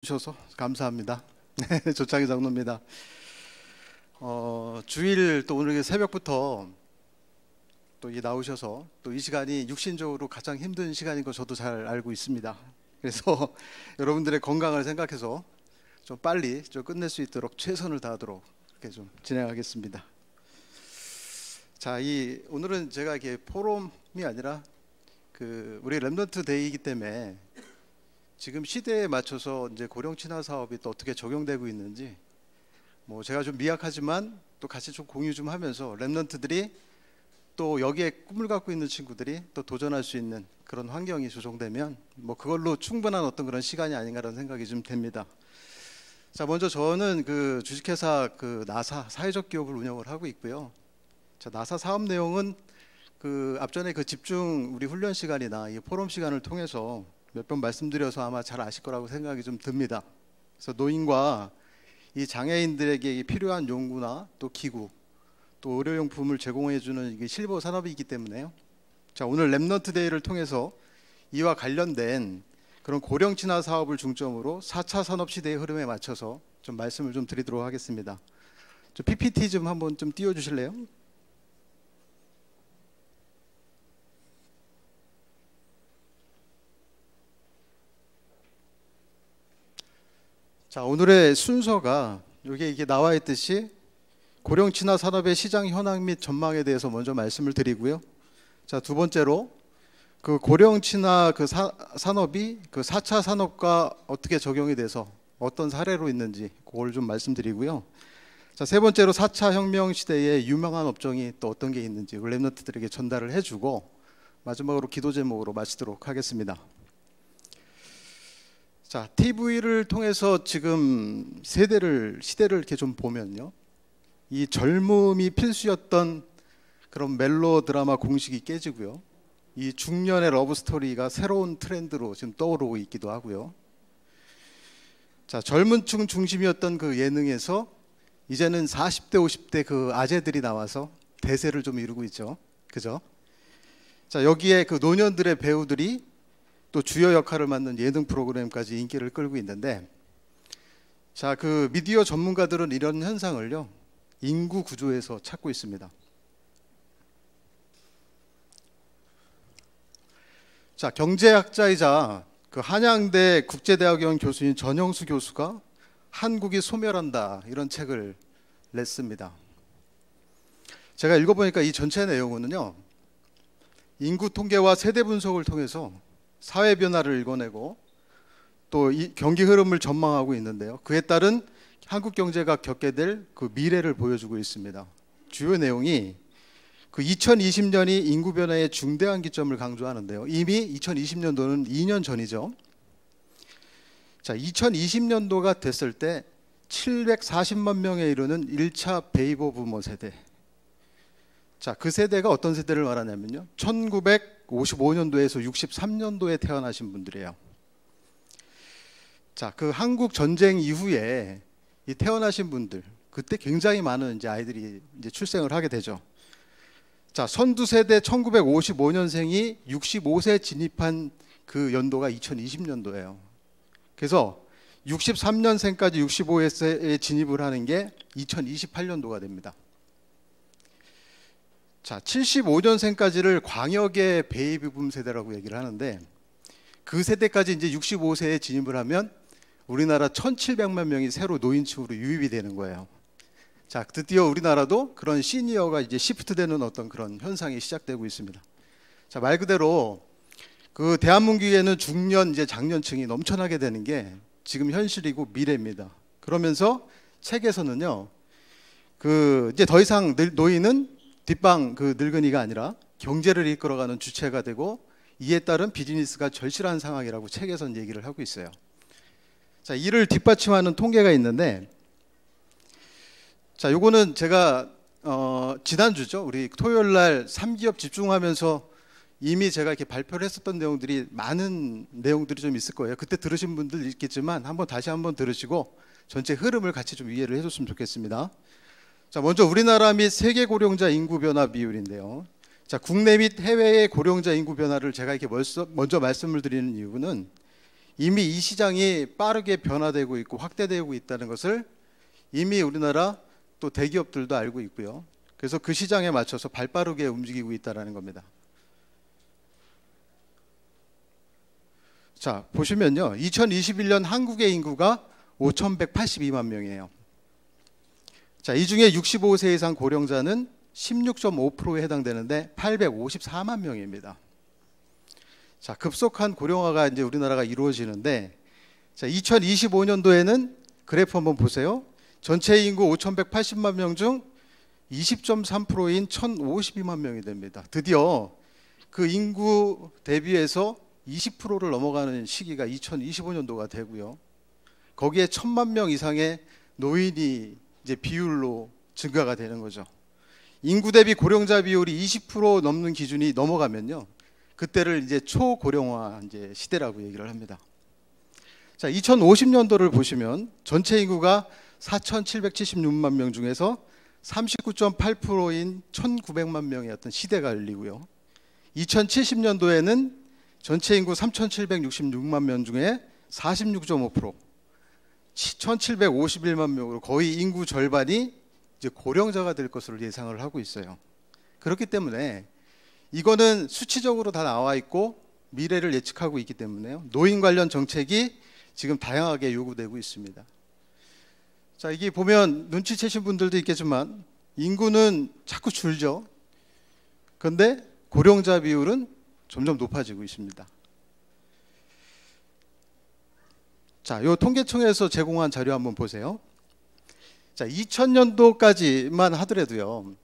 주셔서 감사합니다. 네, 조창희 장로입니다. 주일 또 오늘 새벽부터 또 나오셔서 또 이 시간이 육신적으로 가장 힘든 시간인 거 저도 잘 알고 있습니다. 그래서 여러분들의 건강을 생각해서 좀 빨리 좀 끝낼 수 있도록 최선을 다하도록 이렇게 좀 진행하겠습니다. 자, 오늘은 제가 이게 포럼이 아니라 우리 렘넌트 데이이기 때문에 지금 시대에 맞춰서 이제 고령 친화 사업이 또 어떻게 적용되고 있는지 제가 좀 미약하지만 또 같이 좀 공유 좀 하면서 렘넌트들이 또 여기에 꿈을 갖고 있는 친구들이 또 도전할 수 있는 그런 환경이 조성되면 그걸로 충분한 어떤 그런 시간이 아닌가라는 생각이 좀 됩니다. 자, 먼저 저는 주식회사 나사 사회적 기업을 운영을 하고 있고요. 자, 나사 사업 내용은 앞전에 집중 우리 훈련 시간이나 이 포럼 시간을 통해서 몇 번 말씀드려서 아마 잘 아실 거라고 생각이 좀 듭니다. 그래서 노인과 이 장애인들에게 필요한 용구나 또 기구 또 의료용품을 제공해주는 이게 실버 산업이기 때문에요. 자, 오늘 렘넌트 데이를 통해서 이와 관련된 그런 고령 친화 사업을 중점으로 4차 산업 시대의 흐름에 맞춰서 좀 말씀을 좀 드리도록 하겠습니다. 저 PPT 좀 한번 좀 띄워주실래요? 자, 오늘의 순서가 이게 나와 있듯이 고령 친화 산업의 시장 현황 및 전망에 대해서 먼저 말씀을 드리고요. 자, 두 번째로 고령 친화 산업이 4차 산업과 어떻게 적용이 돼서 어떤 사례로 있는지 그걸 좀 말씀드리고요. 자, 세 번째로 4차 혁명 시대에 유명한 업종이 또 어떤 게 있는지 렘넌트들에게 전달을 해주고 마지막으로 기도 제목으로 마치도록 하겠습니다. 자, TV를 통해서 지금 시대를 이렇게 좀 보면요, 이 젊음이 필수였던 그런 멜로 드라마 공식이 깨지고요, 이 중년의 러브 스토리가 새로운 트렌드로 지금 떠오르고 있기도 하고요. 자, 젊은 층 중심이었던 예능에서 이제는 40대 50대 아재들이 나와서 대세를 좀 이루고 있죠, 그죠? 자, 여기에 노년들의 배우들이 또 주요 역할을 맡는 예능 프로그램까지 인기를 끌고 있는데, 자, 미디어 전문가들은 이런 현상을요, 인구 구조에서 찾고 있습니다. 자, 경제학자이자 한양대 국제대학원 교수인 전영수 교수가 한국이 소멸한다 이런 책을 냈습니다. 제가 읽어보니까 이 전체 내용은요, 인구 통계와 세대 분석을 통해서 사회 변화를 읽어내고 또 이 경기 흐름을 전망하고 있는데요, 그에 따른 한국 경제가 겪게 될 미래를 보여주고 있습니다. 주요 내용이 2020년이 인구 변화의 중대한 기점을 강조하는데요, 이미 2020년도는 2년 전이죠. 자, 2020년도가 됐을 때 740만 명에 이르는 1차 베이버 부머 세대. 자, 그 세대가 어떤 세대를 말하냐면요, 1955년도에서 63년도에 태어나신 분들이에요. 자, 한국 전쟁 이후에 이 태어나신 분들, 그때 굉장히 많은 이제 아이들이 이제 출생을 하게 되죠. 자, 선두 세대 1955년생이 65세 진입한 연도가 2020년도예요. 그래서 63년생까지 65세에 진입을 하는 게 2028년도가 됩니다. 자, 75년생까지를 광역의 베이비붐 세대라고 얘기를 하는데, 그 세대까지 이제 65세에 진입을 하면 우리나라 1,700만 명이 새로 노인층으로 유입이 되는 거예요. 자, 드디어 우리나라도 그런 시니어가 이제 시프트되는 어떤 그런 현상이 시작되고 있습니다. 자, 말 그대로 대한민국에는 중년 이제 장년층이 넘쳐나게 되는 게 지금 현실이고 미래입니다. 그러면서 책에서는요, 이제 더 이상 노인은 뒷방 늙은이가 아니라 경제를 이끌어가는 주체가 되고 이에 따른 비즈니스가 절실한 상황이라고 책에서는 얘기를 하고 있어요. 자, 이를 뒷받침하는 통계가 있는데, 자, 요거는 제가 지난주죠, 우리 토요일 날 3기업 집중하면서 이미 제가 이렇게 발표를 했었던 내용들이 많은 내용들이 좀 있을 거예요. 그때 들으신 분들 있겠지만 다시 한번 들으시고 전체 흐름을 같이 좀 이해를 해줬으면 좋겠습니다. 자, 먼저 우리나라 및 세계 고령자 인구 변화 비율인데요. 자, 국내 및 해외의 고령자 인구 변화를 제가 이렇게 먼저 말씀을 드리는 이유는 이미 이 시장이 빠르게 변화되고 있고 확대되고 있다는 것을 이미 우리나라 또 대기업들도 알고 있고요. 그래서 그 시장에 맞춰서 발빠르게 움직이고 있다는 겁니다. 자, 보시면요. 2021년 한국의 인구가 5,182만 명이에요. 자, 이 중에 65세 이상 고령자는 16.5%에 해당되는데 854만 명입니다. 자, 급속한 고령화가 이제 우리나라가 이루어지는데, 자, 2025년도에는 그래프 한번 보세요. 전체 인구 5,180만 명 중 20.3%인 1,052만 명이 됩니다. 드디어 그 인구 대비해서 20%를 넘어가는 시기가 2025년도가 되고요. 거기에 1,000만 명 이상의 노인이 이제 비율로 증가가 되는 거죠. 인구 대비 고령자 비율이 20% 넘는 기준이 넘어가면요, 그때를 이제 초고령화 이제 시대라고 얘기를 합니다. 자, 2050년도를 보시면 전체 인구가 4,776만 명 중에서 39.8%인 1,900만 명의 어떤 시대가 열리고요. 2070년도에는 전체 인구 3,766만 명 중에 46.5%, 1,751만 명으로 거의 인구 절반이 이제 고령자가 될 것으로 예상을 하고 있어요. 그렇기 때문에 이거는 수치적으로 다 나와 있고 미래를 예측하고 있기 때문에요. 노인 관련 정책이 지금 다양하게 요구되고 있습니다. 자, 이게 보면 눈치채신 분들도 있겠지만 인구는 자꾸 줄죠. 그런데 고령자 비율은 점점 높아지고 있습니다. 자, 요 통계청에서 제공한 자료 한번 보세요. 자, 2000년도까지만 하더라도요,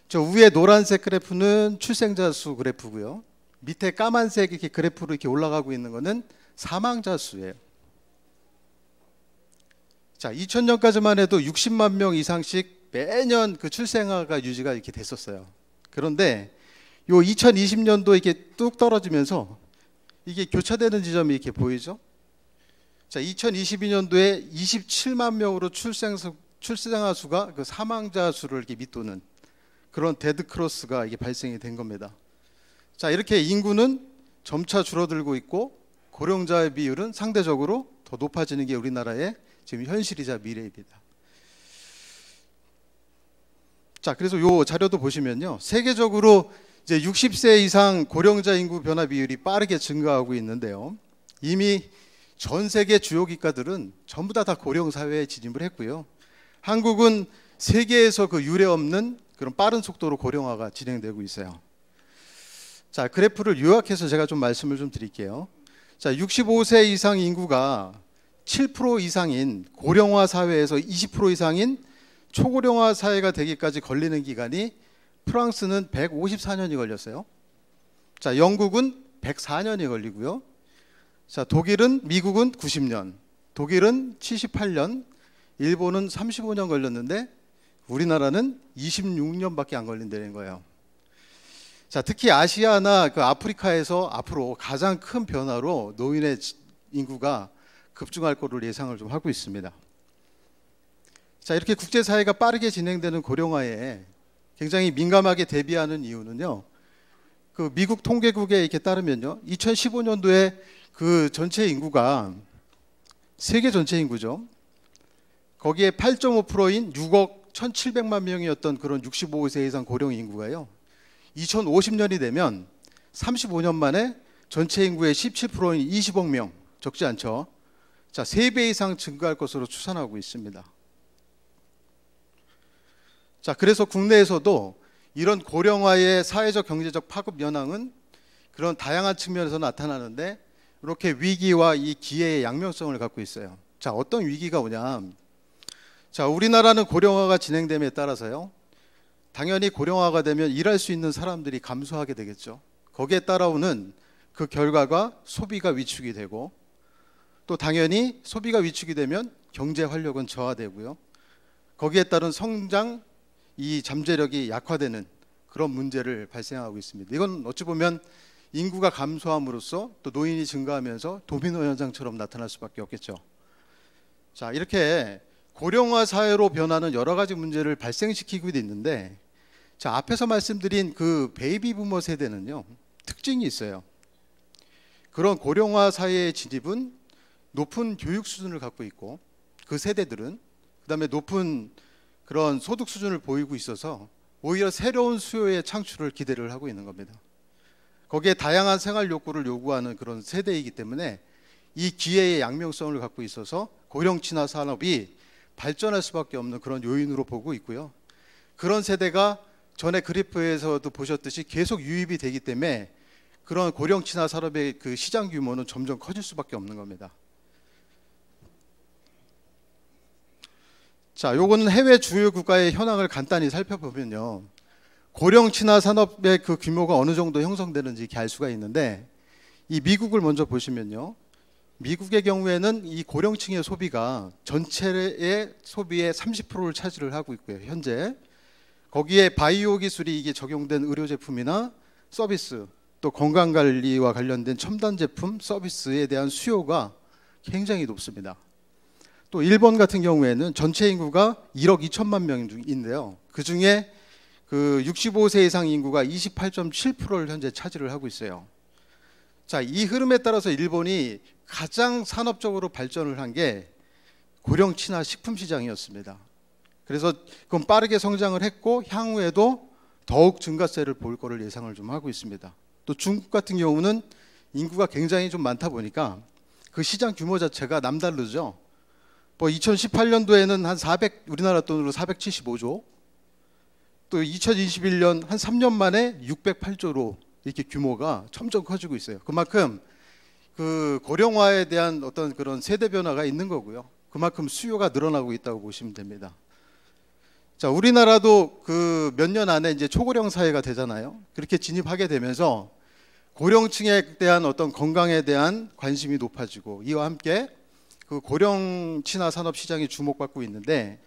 저 위에 노란색 그래프는 출생자 수 그래프고요. 밑에 까만색 이렇게 그래프로 이렇게 올라가고 있는 거는 사망자 수예요. 자, 2000년까지만 해도 60만 명 이상씩 매년 그 출생아가 유지가 이렇게 됐었어요. 그런데 요 2020년도 이렇게 뚝 떨어지면서 이게 교차되는 지점이 이렇게 보이죠? 자, 2022년도에 27만 명으로 출생아 수가 그 사망자 수를 이렇게 밑도는 그런 데드 크로스가 이게 발생이 된 겁니다. 자, 이렇게 인구는 점차 줄어들고 있고 고령자의 비율은 상대적으로 더 높아지는 게 우리나라의 지금 현실이자 미래입니다. 자, 그래서 요 자료도 보시면요, 세계적으로 이제 60세 이상 고령자 인구 변화 비율이 빠르게 증가하고 있는데요. 이미 전 세계 주요 국가들은 전부 다 고령 사회에 진입을 했고요. 한국은 세계에서 그 유례 없는 그런 빠른 속도로 고령화가 진행되고 있어요. 자, 그래프를 요약해서 제가 좀 말씀을 좀 드릴게요. 자, 65세 이상 인구가 7% 이상인 고령화 사회에서 20% 이상인 초고령화 사회가 되기까지 걸리는 기간이 프랑스는 154년이 걸렸어요. 자, 영국은 104년이 걸리고요. 자, 미국은 90년, 독일은 78년, 일본은 35년 걸렸는데 우리나라는 26년밖에 안 걸린다는 거예요. 자, 특히 아시아나 그 아프리카에서 앞으로 가장 큰 변화로 노인의 인구가 급증할 거를 예상을 좀 하고 있습니다. 자, 이렇게 국제사회가 빠르게 진행되는 고령화에 굉장히 민감하게 대비하는 이유는요, 그 미국 통계국에 이렇게 따르면요, 2015년도에 그 전체 인구가 세계 전체 인구죠. 거기에 8.5%인 6억 1,700만 명이었던 그런 65세 이상 고령 인구가요, 2050년이 되면 35년 만에 전체 인구의 17%인 20억 명, 적지 않죠. 자, 3배 이상 증가할 것으로 추산하고 있습니다. 자, 그래서 국내에서도 이런 고령화의 사회적 경제적 파급 현황은 그런 다양한 측면에서 나타나는데 이렇게 위기와 이 기회의 양면성을 갖고 있어요. 자, 어떤 위기가 오냐? 자, 우리나라는 고령화가 진행됨에 따라서요, 당연히 고령화가 되면 일할 수 있는 사람들이 감소하게 되겠죠. 거기에 따라오는 그 결과가 소비가 위축이 되고, 또 당연히 소비가 위축이 되면 경제 활력은 저하되고요. 거기에 따른 성장, 이 잠재력이 약화되는 그런 문제를 발생하고 있습니다. 이건 어찌 보면 인구가 감소함으로써 또 노인이 증가하면서 도미노 현상처럼 나타날 수밖에 없겠죠. 자, 이렇게 고령화 사회로 변하는 여러 가지 문제를 발생시키고 있는데, 자, 앞에서 말씀드린 그 베이비 부머 세대는요, 특징이 있어요. 그런 고령화 사회의 진입은 높은 교육 수준을 갖고 있고 그 세대들은 그다음에 높은 그런 소득 수준을 보이고 있어서 오히려 새로운 수요의 창출을 기대를 하고 있는 겁니다. 거기에 다양한 생활 욕구를 요구하는 그런 세대이기 때문에 이 기회의 양면성을 갖고 있어서 고령 친화 산업이 발전할 수밖에 없는 그런 요인으로 보고 있고요. 그런 세대가 전에 그래프에서도 보셨듯이 계속 유입이 되기 때문에 그런 고령 친화 산업의 그 시장 규모는 점점 커질 수밖에 없는 겁니다. 자, 요거는 해외 주요 국가의 현황을 간단히 살펴보면요. 고령 친화 산업의 그 규모가 어느 정도 형성되는지 이렇게 알 수가 있는데, 이 미국을 먼저 보시면요. 미국의 경우에는 이 고령층의 소비가 전체의 소비의 30%를 차지를 하고 있고요. 현재 거기에 바이오 기술이 이게 적용된 의료 제품이나 서비스, 또 건강관리와 관련된 첨단 제품, 서비스에 대한 수요가 굉장히 높습니다. 또 일본 같은 경우에는 전체 인구가 1억 2천만 명인데요. 그 중에 그 65세 이상 인구가 28.7%를 현재 차지를 하고 있어요. 자, 이 흐름에 따라서 일본이 가장 산업적으로 발전을 한 게 고령 친화 식품 시장이었습니다. 그래서 그건 빠르게 성장을 했고 향후에도 더욱 증가세를 볼 거를 예상을 좀 하고 있습니다. 또 중국 같은 경우는 인구가 굉장히 좀 많다 보니까 그 시장 규모 자체가 남다르죠. 뭐 2018년도에는 한 우리나라 돈으로 475조, 또 2021년 한 3년 만에 608조로 이렇게 규모가 점점 커지고 있어요. 그만큼 그 고령화에 대한 어떤 그런 세대 변화가 있는 거고요. 그만큼 수요가 늘어나고 있다고 보시면 됩니다. 자, 우리나라도 그 몇 년 안에 이제 초고령 사회가 되잖아요. 그렇게 진입하게 되면서 고령층에 대한 어떤 건강에 대한 관심이 높아지고 이와 함께 그 고령 친화 산업 시장이 주목받고 있는데,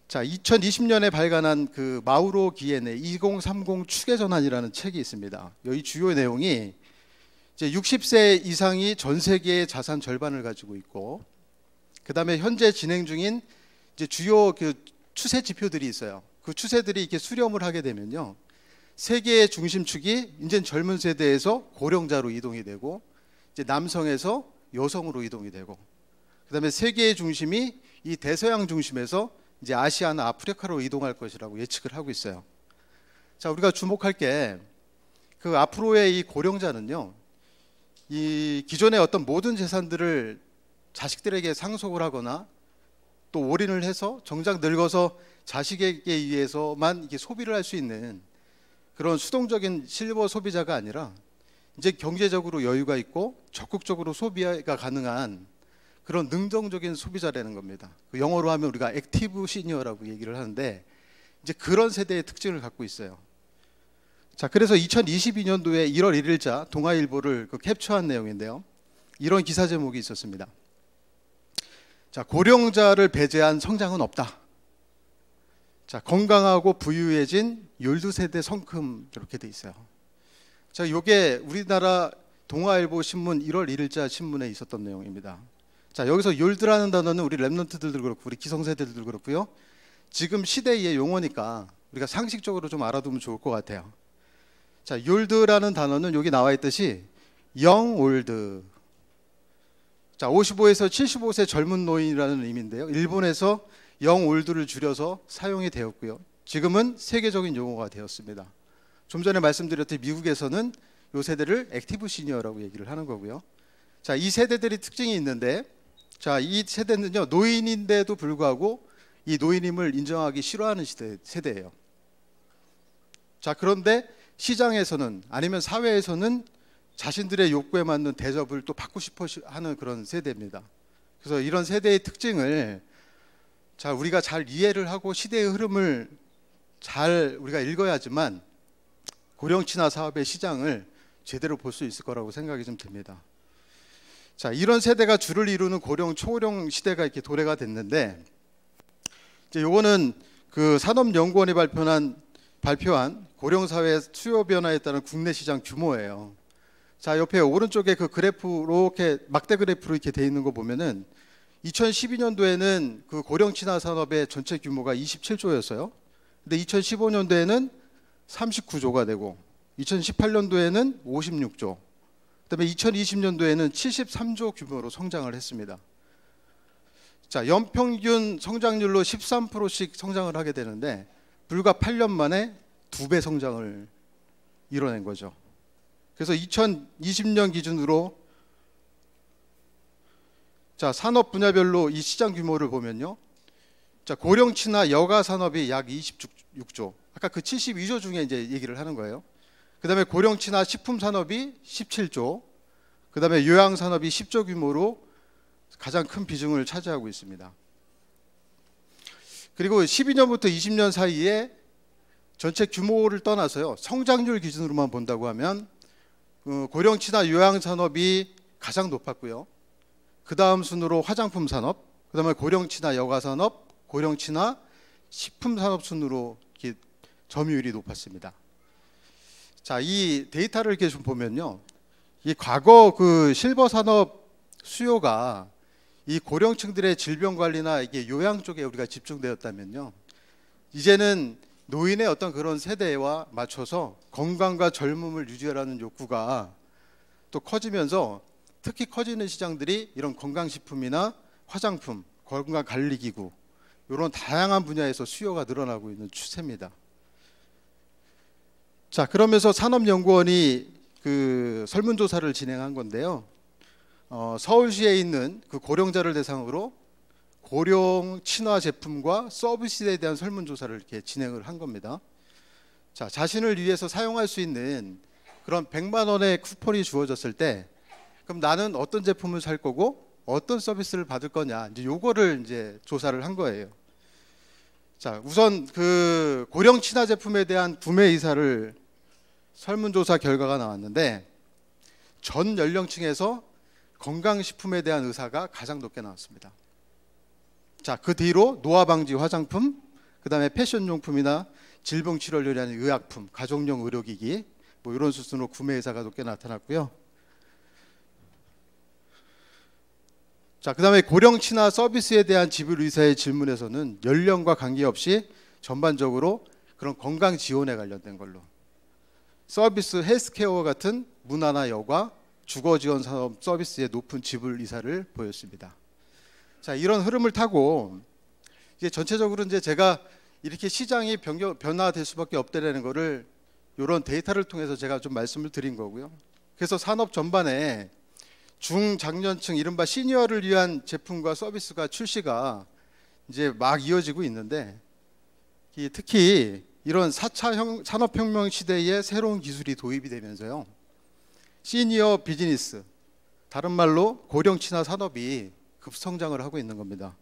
자, 2020년에 발간한 그 마우로 기엔의 2030 추계 전환이라는 책이 있습니다. 여기 주요 내용이 이제 60세 이상이 전 세계의 자산 절반을 가지고 있고, 그다음에 현재 진행 중인 이제 주요 그 추세 지표들이 있어요. 그 추세들이 이렇게 수렴을 하게 되면요, 세계의 중심축이 이제 젊은 세대에서 고령자로 이동이 되고, 이제 남성에서 여성으로 이동이 되고, 그다음에 세계의 중심이 이 대서양 중심에서 이제 아시아나 아프리카로 이동할 것이라고 예측을 하고 있어요. 자, 우리가 주목할 게 그 앞으로의 이 고령자는요, 이 기존의 어떤 모든 재산들을 자식들에게 상속을 하거나 또 올인을 해서 정작 늙어서 자식에게 의해서만 이게 소비를 할 수 있는 그런 수동적인 실버 소비자가 아니라 이제 경제적으로 여유가 있고 적극적으로 소비가 가능한 그런 능동적인 소비자라는 겁니다. 그 영어로 하면 우리가 액티브 시니어라고 얘기를 하는데, 이제 그런 세대의 특징을 갖고 있어요. 자, 그래서 2022년도에 1월 1일자 동아일보를 그 캡처한 내용인데요. 이런 기사 제목이 있었습니다. 자, 고령자를 배제한 성장은 없다. 자, 건강하고 부유해진 12세대 성큼, 이렇게 돼 있어요. 자, 요게 우리나라 동아일보 신문 1월 1일자 신문에 있었던 내용입니다. 자, 여기서 욜드라는 단어는 우리 랩런트들도 그렇고 우리 기성세대들도 그렇고요, 지금 시대의 용어니까 우리가 상식적으로 좀 알아두면 좋을 것 같아요. 자, 욜드라는 단어는 여기 나와 있듯이 young old, 자, 55에서 75세 젊은 노인이라는 의미인데요, 일본에서 young old를 줄여서 사용이 되었고요, 지금은 세계적인 용어가 되었습니다. 좀 전에 말씀드렸듯이 미국에서는 이 세대를 액티브 시니어라고 얘기를 하는 거고요. 자, 이 세대들이 특징이 있는데, 자, 이 세대는요, 노인인데도 불구하고 이 노인임을 인정하기 싫어하는 세대예요. 자, 그런데 시장에서는 아니면 사회에서는 자신들의 욕구에 맞는 대접을 또 받고 싶어 하는 그런 세대입니다. 그래서 이런 세대의 특징을 자, 우리가 잘 이해를 하고 시대의 흐름을 잘 우리가 읽어야지만 고령 친화 사업의 시장을 제대로 볼 수 있을 거라고 생각이 좀 듭니다. 자, 이런 세대가 주를 이루는 고령 초고령 시대가 이렇게 도래가 됐는데, 이제 요거는 그 산업연구원이 발표한 고령 사회 수요 변화에 따른 국내 시장 규모예요. 자, 옆에 오른쪽에 그 그래프 이렇게 막대 그래프로 이렇게 돼 있는 거 보면은 2012년도에는 그 고령 친화 산업의 전체 규모가 27조였어요. 근데 2015년도에는 39조가 되고 2018년도에는 56조, 그다음에 2020년도에는 73조 규모로 성장을 했습니다. 자, 연평균 성장률로 13%씩 성장을 하게 되는데 불과 8년 만에 2배 성장을 이뤄낸 거죠. 그래서 2020년 기준으로 자, 산업 분야별로 이 시장 규모를 보면요. 자, 고령친화 여가 산업이 약 26조. 아까 그 72조 중에 이제 얘기를 하는 거예요. 그다음에 고령친화 식품 산업이 17조. 그다음에 요양 산업이 10조 규모로 가장 큰 비중을 차지하고 있습니다. 그리고 12년부터 20년 사이에 전체 규모를 떠나서요. 성장률 기준으로만 본다고 하면 고령친화 요양 산업이 가장 높았고요. 그 다음 순으로 화장품 산업, 그 다음에 고령친화 여가 산업, 고령친화 식품 산업 순으로 이렇게 점유율이 높았습니다. 자, 이 데이터를 이렇게 좀 보면요. 이 과거 그 실버 산업 수요가 이 고령층들의 질병 관리나 이게 요양 쪽에 우리가 집중되었다면요. 이제는 노인의 어떤 그런 세대와 맞춰서 건강과 젊음을 유지하라는 욕구가 또 커지면서 특히 커지는 시장들이 이런 건강식품이나 화장품, 건강관리기구 이런 다양한 분야에서 수요가 늘어나고 있는 추세입니다. 자, 그러면서 산업연구원이 그 설문조사를 진행한 건데요. 서울시에 있는 그 고령자를 대상으로 고령 친화 제품과 서비스에 대한 설문조사를 이렇게 진행을 한 겁니다. 자, 자신을 위해서 사용할 수 있는 그런 100만 원의 쿠폰이 주어졌을 때 그럼 나는 어떤 제품을 살 거고 어떤 서비스를 받을 거냐 이제 요거를 이제 조사를 한 거예요. 자, 우선 그 고령 친화 제품에 대한 구매 의사를 설문조사 결과가 나왔는데 전 연령층에서 건강식품에 대한 의사가 가장 높게 나왔습니다. 자, 그 뒤로 노화방지 화장품, 그 다음에 패션용품이나 질병치료를 위한 의약품, 가족용 의료기기 뭐 이런 수순으로 구매 의사가 높게 나타났고요. 자, 그 다음에 고령 친화 서비스에 대한 지불 의사의 질문에서는 연령과 관계없이 전반적으로 그런 건강 지원에 관련된 걸로 서비스 헬스케어와 같은 문화나 여가, 주거 지원 산업 서비스의 높은 지불 의사를 보였습니다. 자, 이런 흐름을 타고 이제 전체적으로 이제 제가 이렇게 시장이 변화될 수밖에 없다라는 거를 이런 데이터를 통해서 제가 좀 말씀을 드린 거고요. 그래서 산업 전반에 중장년층 이른바 시니어를 위한 제품과 서비스가 출시가 이제 막 이어지고 있는데 특히 이런 4차 산업혁명 시대에 새로운 기술이 도입이 되면서요. 시니어 비즈니스, 다른 말로 고령 친화 산업이 급성장을 하고 있는 겁니다.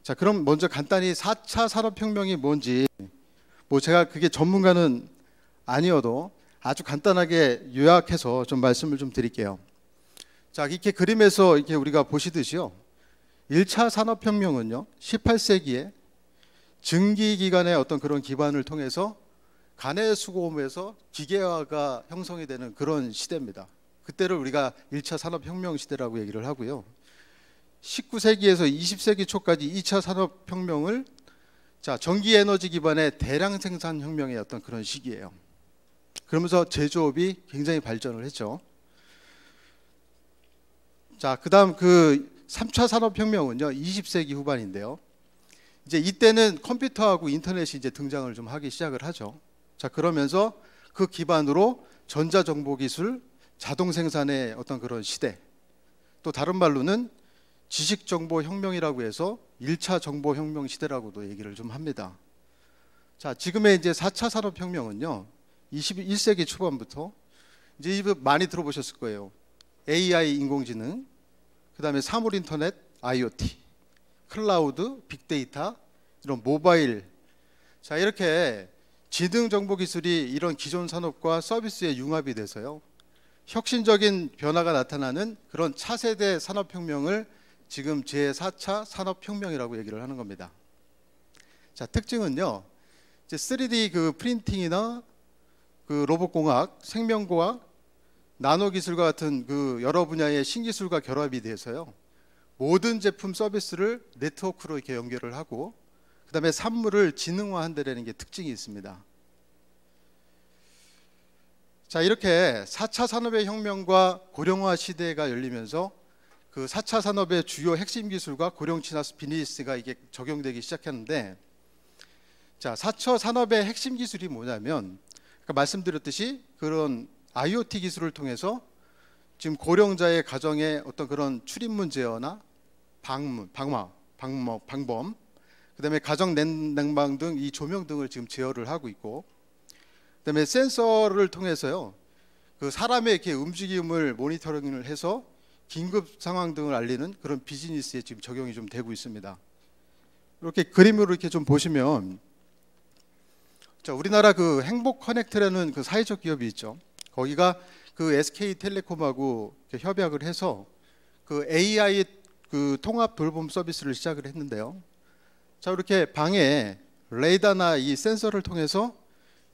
자, 그럼 먼저 간단히 4차 산업혁명이 뭔지 뭐 제가 그게 전문가는 아니어도 아주 간단하게 요약해서 좀 말씀을 좀 드릴게요. 자, 이렇게 그림에서 이렇게 우리가 보시듯이요. 1차 산업혁명은요. 18세기에 증기기관의 어떤 그런 기반을 통해서 간해수공업에서 기계화가 형성이 되는 그런 시대입니다. 그때를 우리가 1차 산업혁명 시대라고 얘기를 하고요. 19세기에서 20세기 초까지 2차 산업혁명을 자, 전기에너지 기반의 대량 생산혁명의 어떤 그런 시기예요. 그러면서 제조업이 굉장히 발전을 했죠. 자, 그 다음 그 3차 산업혁명은요, 20세기 후반인데요. 이제 이때는 컴퓨터하고 인터넷이 이제 등장을 좀 하기 시작을 하죠. 자, 그러면서 그 기반으로 전자정보기술, 자동생산의 어떤 그런 시대, 또 다른 말로는 지식정보혁명이라고 해서 1차 정보혁명 시대라고도 얘기를 좀 합니다. 자, 지금의 이제 4차 산업혁명은요, 21세기 초반부터 이제 이거 많이 들어보셨을 거예요. AI 인공지능, 그 다음에 사물인터넷, IoT, 클라우드, 빅데이터, 이런 모바일. 자, 이렇게 지능정보기술이 이런 기존 산업과 서비스에 융합이 돼서요. 혁신적인 변화가 나타나는 그런 차세대 산업혁명을 지금 제4차 산업혁명이라고 얘기를 하는 겁니다. 자, 특징은요. 이제 3D 그 프린팅이나 그 로봇공학, 생명공학, 나노기술과 같은 그 여러 분야의 신기술과 결합이 돼서요. 모든 제품 서비스를 네트워크로 이렇게 연결을 하고 그다음에 산물을 지능화한다는 게 특징이 있습니다. 자, 이렇게 4차 산업의 혁명과 고령화 시대가 열리면서 그 4차 산업의 주요 핵심 기술과 고령 친화수 비즈니스가 이게 적용되기 시작했는데, 자, 4차 산업의 핵심 기술이 뭐냐면, 아까 말씀드렸듯이 그런 IoT 기술을 통해서 지금 고령자의 가정에 어떤 그런 출입문 제어나 방범, 그다음에 가정 냉방 등 이 조명 등을 지금 제어를 하고 있고, 그다음에 센서를 통해서요, 그 사람의 이렇게 움직임을 모니터링을 해서 긴급 상황 등을 알리는 그런 비즈니스에 지금 적용이 좀 되고 있습니다. 이렇게 그림으로 이렇게 좀 보시면, 자, 우리나라 그 행복 커넥트라는 그 사회적 기업이 있죠. 거기가 그 SK텔레콤하고 협약을 해서 그 AI 그 통합 돌봄 서비스를 시작을 했는데요. 자, 이렇게 방에 레이더나 이 센서를 통해서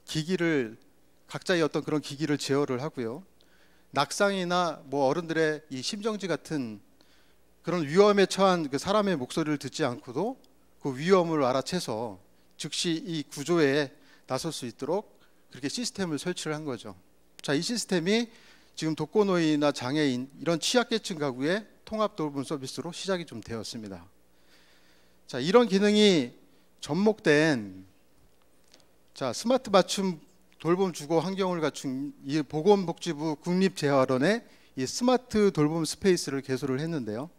기기를, 각자의 어떤 그런 기기를 제어를 하고요. 낙상이나 뭐 어른들의 이 심정지 같은 그런 위험에 처한 그 사람의 목소리를 듣지 않고도 그 위험을 알아채서 즉시 이 구조에 나설 수 있도록 그렇게 시스템을 설치를 한 거죠. 자, 이 시스템이 지금 독거노인이나 장애인 이런 취약계층 가구의 통합 돌봄 서비스로 시작이 좀 되었습니다. 자, 이런 기능이 접목된, 자, 스마트 맞춤 돌봄 주거 환경을 갖춘 이 보건복지부 국립재활원의 이 스마트 돌봄 스페이스를 개소를 했는데요.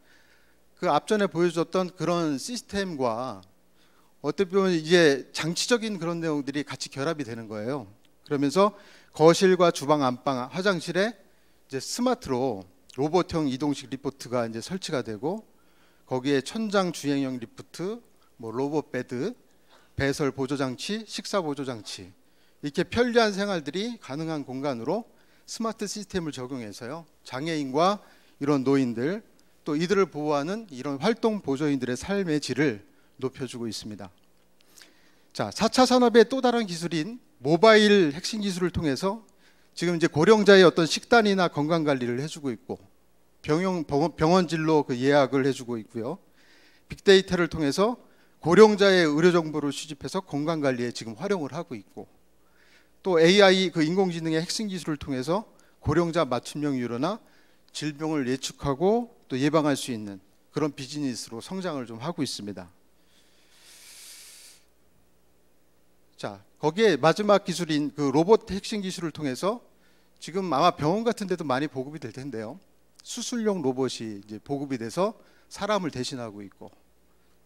그 앞전에 보여줬던 그런 시스템과 어떻게 보면 이제 장치적인 그런 내용들이 같이 결합이 되는 거예요. 그러면서 거실과 주방, 안방, 화장실에 이제 스마트로 로봇형 이동식 리프트가 이제 설치가 되고, 거기에 천장 주행형 리프트, 뭐 로봇 베드, 배설 보조 장치, 식사 보조 장치, 이렇게 편리한 생활들이 가능한 공간으로 스마트 시스템을 적용해서요, 장애인과 이런 노인들, 또 이들을 보호하는 이런 활동 보조인들의 삶의 질을 높여주고 있습니다. 자, 4차 산업의 또 다른 기술인 모바일 핵심 기술을 통해서 지금 이제 고령자의 어떤 식단이나 건강 관리를 해주고 있고, 병원 진로 그 예약을 해주고 있고요. 빅데이터를 통해서 고령자의 의료 정보를 수집해서 건강 관리에 지금 활용을 하고 있고, 또 AI 그 인공지능의 핵심 기술을 통해서 고령자 맞춤형 유료나 질병을 예측하고 또 예방할 수 있는 그런 비즈니스로 성장을 좀 하고 있습니다. 자, 거기에 마지막 기술인 그 로봇 핵심 기술을 통해서 지금 아마 병원 같은 데도 많이 보급이 될 텐데요. 수술용 로봇이 이제 보급이 돼서 사람을 대신하고 있고,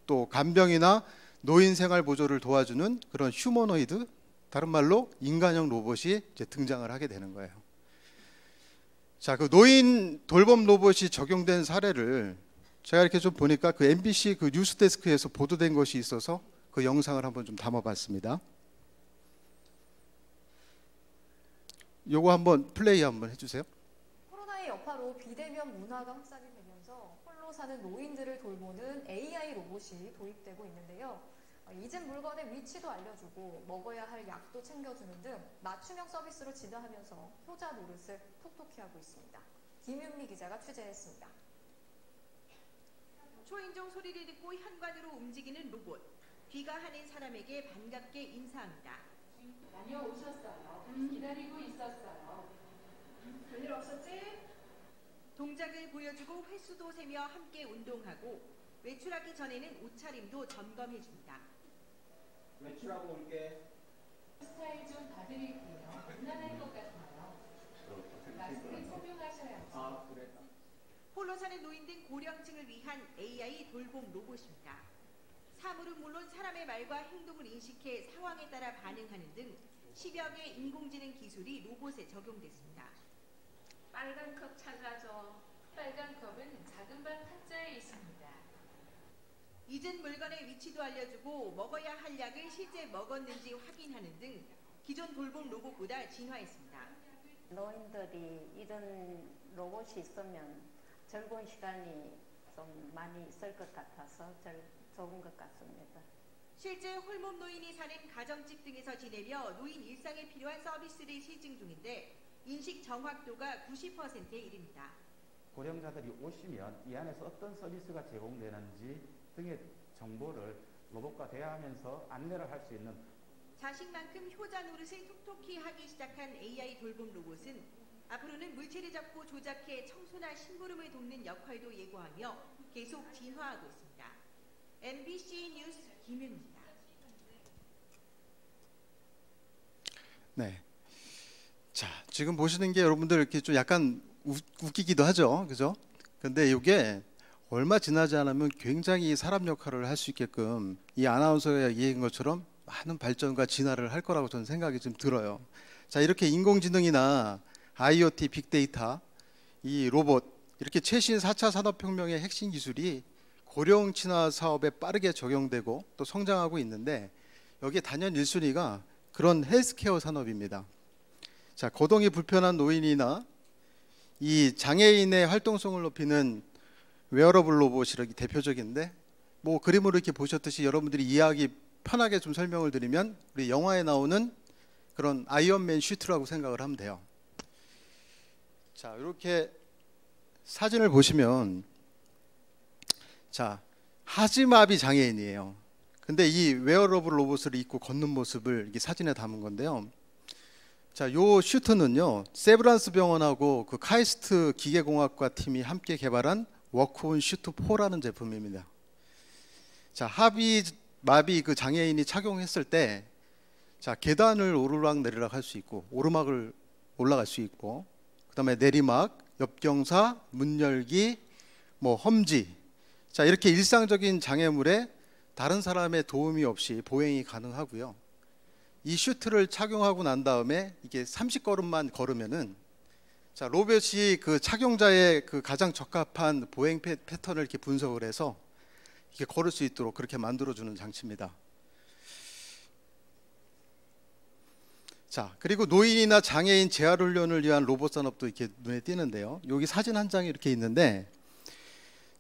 또 간병이나 노인 생활 보조를 도와주는 그런 휴머노이드, 다른 말로 인간형 로봇이 이제 등장을 하게 되는 거예요. 자, 그 노인 돌봄 로봇이 적용된 사례를 제가 이렇게 좀 보니까 그 MBC 그 뉴스데스크에서 보도된 것이 있어서 그 영상을 한번 좀 담아봤습니다. 요거 한번 플레이 한번 해주세요. 코로나의 여파로 비대면 문화가 확산이 되면서 홀로 사는 노인들을 돌보는 AI 로봇이 도입되고 있는데요. 잊은 물건의 위치도 알려주고 먹어야 할 약도 챙겨주는 등 맞춤형 서비스로 진화하면서 효자 노릇을 톡톡히 하고 있습니다. 김윤미 기자가 취재했습니다. 초인종 소리를 듣고 현관으로 움직이는 로봇. 귀가하는 사람에게 반갑게 인사합니다. 다녀오셨어요. 기다리고 있었어요. 별일 없었지? 동작을 보여주고 횟수도 세며 함께 운동하고, 외출하기 전에는 옷차림도 점검해줍니다. 외출하고 올게. 스타일 좀 봐드릴게요. 무난할 것 같아요. 마스크 착용하셔야죠. 그래. 홀로 사는 노인 등 고령층을 위한 AI 돌봄 로봇입니다. 사물은 물론 사람의 말과 행동을 인식해 상황에 따라 반응하는 등 10여 개의 인공지능 기술이 로봇에 적용됐습니다. 빨간 컵 찾아줘. 빨간 컵은 작은 방 탁자에 있습니다. 잊은 물건의 위치도 알려주고 먹어야 할 약을 실제 먹었는지 확인하는 등 기존 돌봄 로봇보다 진화했습니다. 노인들이 이런 로봇이 있으면 즐거운 시간이 좀 많이 있을 것 같아서 좋은 것 같습니다. 실제 홀몸 노인이 사는 가정집 등에서 지내며 노인 일상에 필요한 서비스를 시증 중인데 인식 정확도가 90%에 이릅니다. 고령자들이 오시면 이 안에서 어떤 서비스가 제공되는지 등의 정보를 로봇과 대화하면서 안내를 할 수 있는 자식만큼 효자 노릇을 톡톡히 하기 시작한 AI 돌봄 로봇은 앞으로는 물체를 잡고 조작해 청소나 심부름을 돕는 역할도 예고하며 계속 진화하고 있습니다. MBC 뉴스 김윤입니다. 네. 자, 지금 보시는 게 여러분들 이렇게 좀 약간 웃기기도 하죠, 그죠? 근데 이게 얼마 지나지 않으면 굉장히 사람 역할을 할 수 있게끔 이 아나운서가 얘기한 것처럼 많은 발전과 진화를 할 거라고 저는 생각이 좀 들어요. 자, 이렇게 인공지능이나 IoT, 빅데이터, 이 로봇, 이렇게 최신 4차 산업혁명의 핵심 기술이 고령 친화 사업에 빠르게 적용되고 또 성장하고 있는데 여기에 단연 1순위가 그런 헬스케어 산업입니다. 자, 거동이 불편한 노인이나 이 장애인의 활동성을 높이는 웨어러블 로봇이 이렇게 대표적인데, 뭐 그림으로 이렇게 보셨듯이 여러분들이 이해하기 편하게 좀 설명을 드리면 우리 영화에 나오는 그런 아이언맨 슈트라고 생각을 하면 돼요. 자, 이렇게 사진을 보시면, 자, 하지마비 장애인이에요. 근데 이 웨어러블 로봇을 입고 걷는 모습을 이렇게 사진에 담은 건데요. 자, 요 슈트는요, 세브란스 병원하고 그 카이스트 기계공학과 팀이 함께 개발한 워크온 슈트 4라는 제품입니다. 자, 마비 그 장애인이 착용했을 때, 자, 계단을 오르락 내리락 할 수 있고, 오르막을 올라갈 수 있고, 그다음에 내리막, 옆경사, 문 열기, 뭐 험지. 자, 이렇게 일상적인 장애물에 다른 사람의 도움이 없이 보행이 가능하고요. 이 슈트를 착용하고 난 다음에 이게 30걸음만 걸으면은, 자, 로봇이 그 착용자의 그 가장 적합한 보행 패턴을 이렇게 분석을 해서 이게 걸을 수 있도록 그렇게 만들어주는 장치입니다. 자, 그리고 노인이나 장애인 재활 훈련을 위한 로봇 산업도 이렇게 눈에 띄는데요. 여기 사진 한 장이 이렇게 있는데,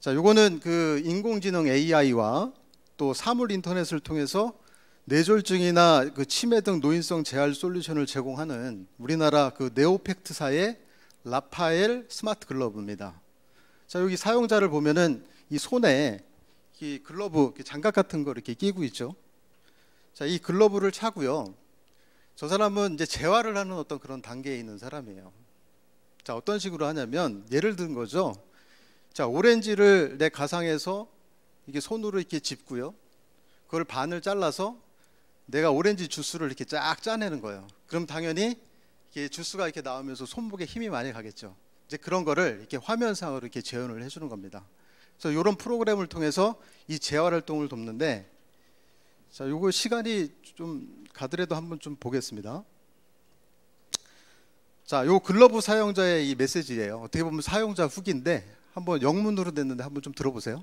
자, 요거는 그 인공지능 AI와 또 사물 인터넷을 통해서 뇌졸중이나 그 치매 등 노인성 재활 솔루션을 제공하는 우리나라 그 네오팩트사의 라파엘 스마트 글러브입니다. 자, 여기 사용자를 보면은 이 손에 이 글러브, 장갑 같은 거 이렇게 끼고 있죠. 자, 이 글러브를 차고요. 저 사람은 이제 재활을 하는 어떤 그런 단계에 있는 사람이에요. 자, 어떤 식으로 하냐면, 예를 든 거죠. 자, 오렌지를 내 가상에서 이게 손으로 이렇게 짚고요. 그걸 반을 잘라서 내가 오렌지 주스를 이렇게 쫙 짜내는 거예요. 그럼 당연히 이게 주스가 이렇게 나오면서 손목에 힘이 많이 가겠죠. 이제 그런 거를 이렇게 화면상으로 이렇게 재현을 해주는 겁니다. 그래서 이런 프로그램을 통해서 이 재활 활동을 돕는데, 자, 요거 시간이 좀 가더라도 한번 좀 보겠습니다. 자, 요 글러브 사용자의 이 메시지예요. 어떻게 보면 사용자 후기인데 한번 영문으로 됐는데 한번 좀 들어보세요.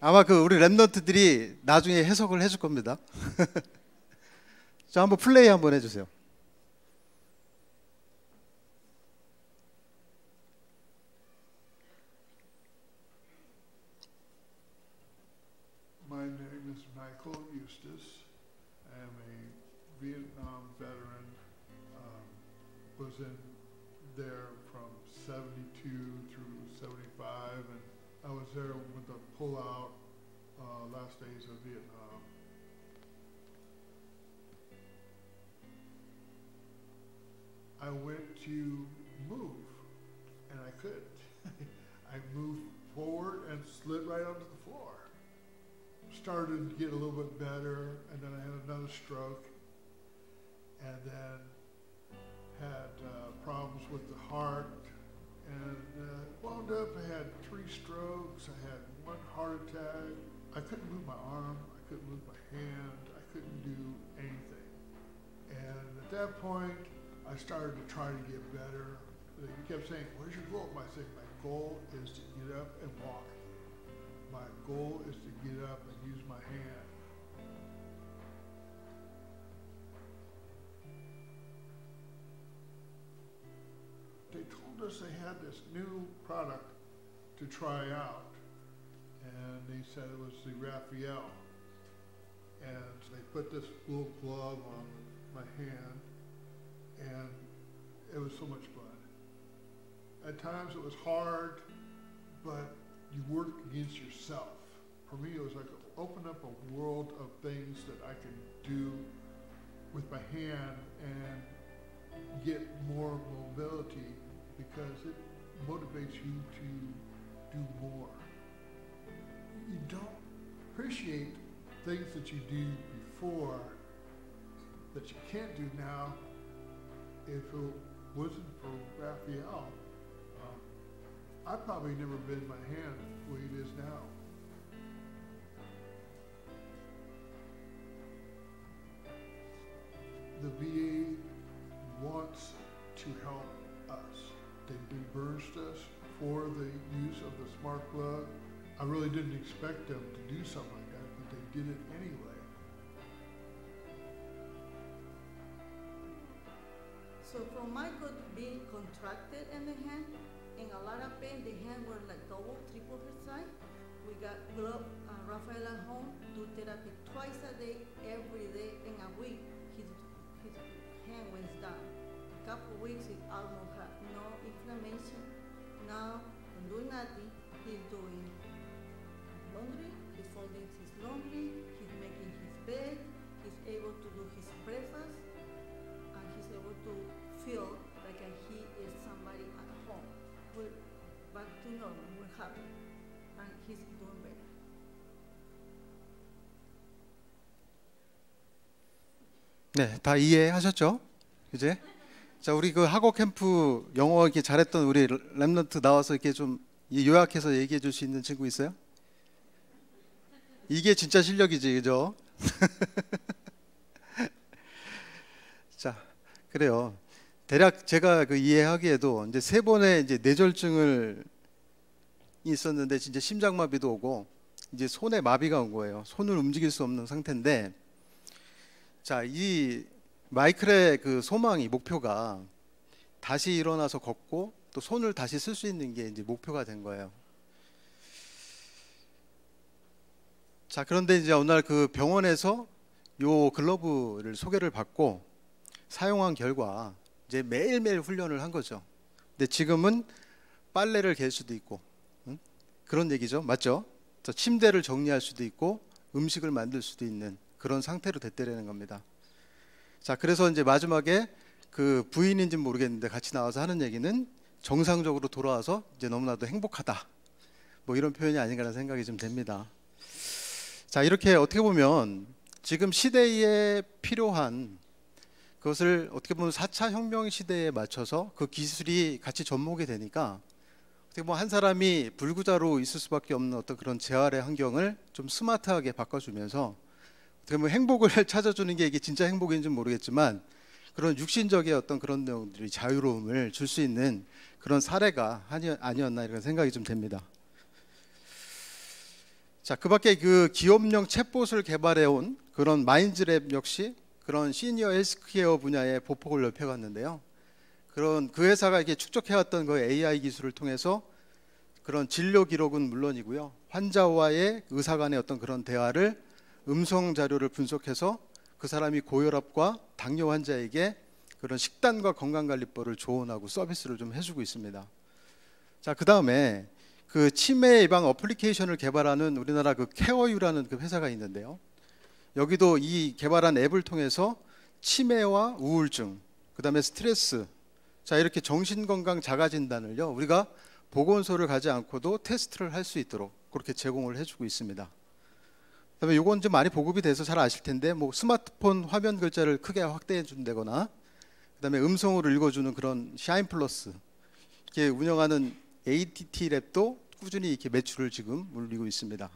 아마 그 우리 랩런트들이 나중에 해석을 해줄 겁니다. 자, 한번 플레이 한번 해주세요. My name is Michael Eustace. I am a Vietnam veteran. Was in there from 72 through 75, and I was there with the pullout last days of Vietnam. I went to move, and I couldn't. I moved forward and slid right onto the floor. Started to get a little bit better, and then I had another stroke, and then had problems with the heart, and wound up, I had 3 strokes, I had 1 heart attack. I couldn't move my arm, I couldn't move my hand, I couldn't do anything. And at that point, I started to try to get better. He kept saying, "Where's your goal?" I said, "My goal is to get up and walk. My goal is to get up and use my hand." They told us they had this new product to try out, and they said it was the Raphael. And they put this little glove on my hand, and it was so much fun. At times it was hard, but you work against yourself. for me, it was like open up a world of things that I can do with my hand and get more mobility because it motivates you to do more. You don't appreciate things that you do before that you can't do now. If it wasn't for Raphael, I'd probably never bend my hand the way it is now. The VA wants to help us. They reimbursed us for the use of the smart plug. I really didn't expect them to do something like that, but they did it anyway. So from my being contracted in the hand, and a lot of pain, the hand were like double, triple her size. We got Rafael at home, do therapy twice a day, every day, in a week. His hand went down. A couple of weeks, he almost had no inflammation. Now, don't do nothing. He's doing laundry, he's folding his laundry, he's making his bed, he's able to do his breakfast, and he's able to feel like he is somebody at home. We're back to normal, we're happy, and he's doing better. 네, 다 이해하셨죠? 이제 자, 우리 그 학업 캠프 영어 이렇게 잘했던 우리 랩런트 나와서 이렇게 좀 요약해서 얘기해 줄 수 있는 친구 있어요? 이게 진짜 실력이지, 그죠? 자, 그래요. 대략 제가 그 이해하기에도 이제 3번의 이제 뇌졸중을 있었는데 진짜 심장마비도 오고 이제 손에 마비가 온 거예요. 손을 움직일 수 없는 상태인데, 자, 이 마이클의 그 소망이, 목표가 다시 일어나서 걷고 또 손을 다시 쓸 수 있는 게 이제 목표가 된 거예요. 자, 그런데 이제 어느 날 그 병원에서 요 글러브를 소개를 받고 사용한 결과 이제 매일매일 훈련을 한 거죠. 근데 지금은 빨래를 갤 수도 있고, 그런 얘기죠. 맞죠? 저 침대를 정리할 수도 있고 음식을 만들 수도 있는 그런 상태로 됐다는 겁니다. 자, 그래서 이제 마지막에 그 부인인지는 모르겠는데 같이 나와서 하는 얘기는 정상적으로 돌아와서 이제 너무나도 행복하다, 뭐 이런 표현이 아닌가라는 생각이 좀 됩니다. 자, 이렇게 어떻게 보면 지금 시대에 필요한 그것을 어떻게 보면 4차 혁명 시대에 맞춰서 그 기술이 같이 접목이 되니까 어떻게 보면 한 사람이 불구자로 있을 수밖에 없는 어떤 그런 재활의 환경을 좀 스마트하게 바꿔주면서 어떻게 보면 행복을 찾아주는 게 이게 진짜 행복인지는 모르겠지만 그런 육신적인 어떤 그런 내용들이 자유로움을 줄 수 있는 그런 사례가 아니었나 이런 생각이 좀 됩니다. 자, 그 밖에 그 기업용 챗봇을 개발해온 그런 마인즈랩 역시 그런 시니어 헬스케어 분야의 보폭을 넓혀갔는데요. 그런 그 회사가 이게 축적해왔던 그 AI 기술을 통해서 그런 진료 기록은 물론이고요, 환자와의 의사 간의 어떤 그런 대화를 음성 자료를 분석해서 그 사람이 고혈압과 당뇨 환자에게 그런 식단과 건강관리법을 조언하고 서비스를 좀 해주고 있습니다. 자, 그 다음에 그 치매 예방 어플리케이션을 개발하는 우리나라 그 케어유라는 그 회사가 있는데요. 여기도 이 개발한 앱을 통해서 치매와 우울증, 그 다음에 스트레스, 자, 이렇게 정신건강 자가진단을요, 우리가 보건소를 가지 않고도 테스트를 할 수 있도록 그렇게 제공을 해주고 있습니다. 그다음에 요건 좀 많이 보급이 돼서 잘 아실 텐데, 뭐 스마트폰 화면 글자를 크게 확대해 준다거나, 그다음에 음성으로 읽어주는 그런 샤인 플러스 이렇게 운영하는 ATT 랩도 꾸준히 이렇게 매출을 지금 올리고 있습니다.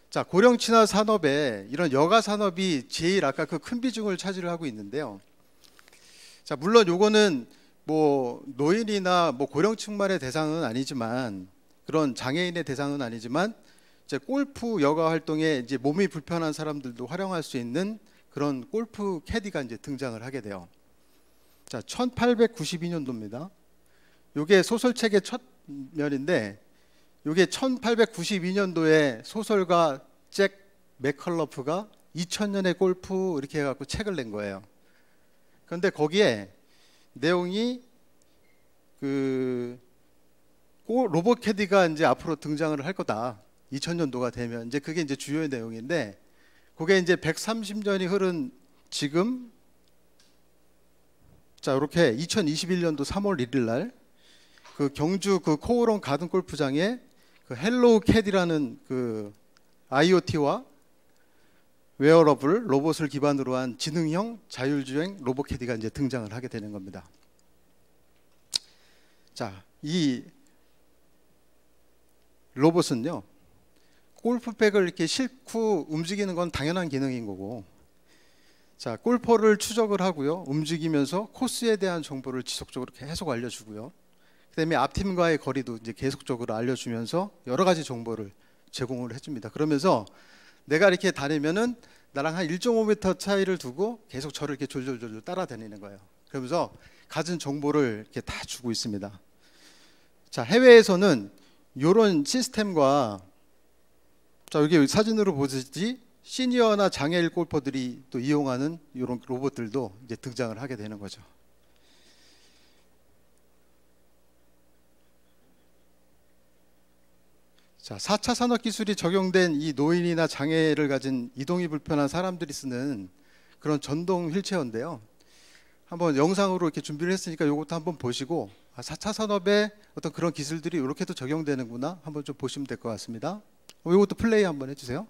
자, 고령 친화 산업에 이런 여가 산업이 제일 아까 그 큰 비중을 차지를 하고 있는데요. 자, 물론 요거는 뭐 노인이나 뭐 고령층만의 대상은 아니지만, 그런 장애인의 대상은 아니지만, 이제 골프 여가 활동에 이제 몸이 불편한 사람들도 활용할 수 있는 그런 골프 캐디가 이제 등장을 하게 돼요. 자, 1892년도입니다. 요게 소설책의 첫 면인데, 요게 1892년도에 소설가 잭 맥컬러프가 2000년의 골프 이렇게 해갖고 책을 낸 거예요. 그런데 거기에 내용이 그 로봇 캐디가 이제 앞으로 등장을 할 거다. 2000년도가 되면 이제 그게 이제 주요의 내용인데, 그게 이제 130년이 흐른 지금, 자 이렇게 2021년도 3월 1일 날 그 경주 그 코오롱 가든 골프장에 그 헬로우 캣이라는 그 IoT와 웨어러블 로봇을 기반으로 한 지능형 자율주행 로봇 캐디가 이제 등장을 하게 되는 겁니다. 자, 이 로봇은요, 골프백을 이렇게 싣고 움직이는 건 당연한 기능인 거고, 자, 골퍼를 추적을 하고요, 움직이면서 코스에 대한 정보를 지속적으로 계속 알려주고요, 그다음에 앞팀과의 거리도 이제 계속적으로 알려주면서 여러 가지 정보를 제공을 해줍니다. 그러면서 내가 이렇게 다니면은 나랑 한 1.5m 차이를 두고 계속 저를 이렇게 졸졸졸 따라다니는 거예요. 그러면서 가진 정보를 이렇게 다 주고 있습니다. 자, 해외에서는 이런 시스템과, 자 여기 사진으로 보시지 시니어나 장애인 골퍼들이 또 이용하는 이런 로봇들도 이제 등장을 하게 되는 거죠. 자, 4차 산업기술이 적용된 이 노인이나 장애를 가진 이동이 불편한 사람들이 쓰는 그런 전동 휠체어인데요. 한번 영상으로 이렇게 준비를 했으니까 이것도 한번 보시고, 4차 산업에 어떤 그런 기술들이 이렇게도 적용되는구나 한번 좀 보시면 될 것 같습니다. 이것도 플레이 한번 해주세요.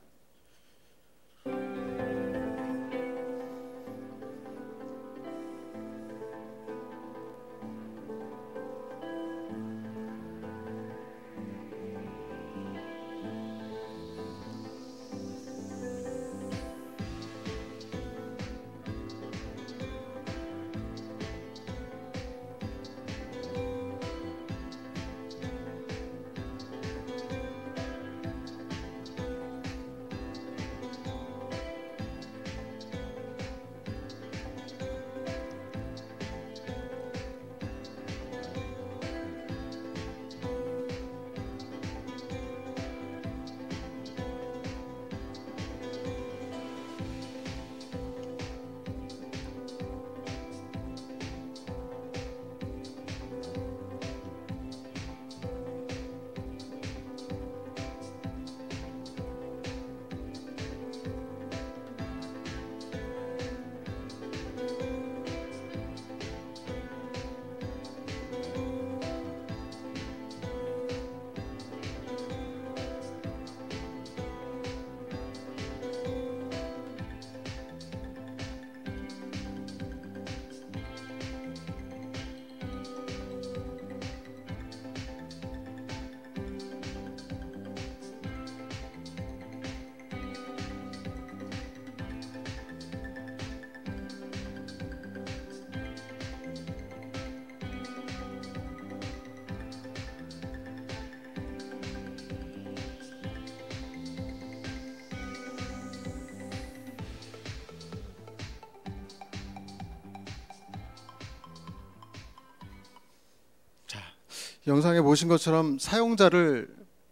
영상에 보신 것처럼 사용자를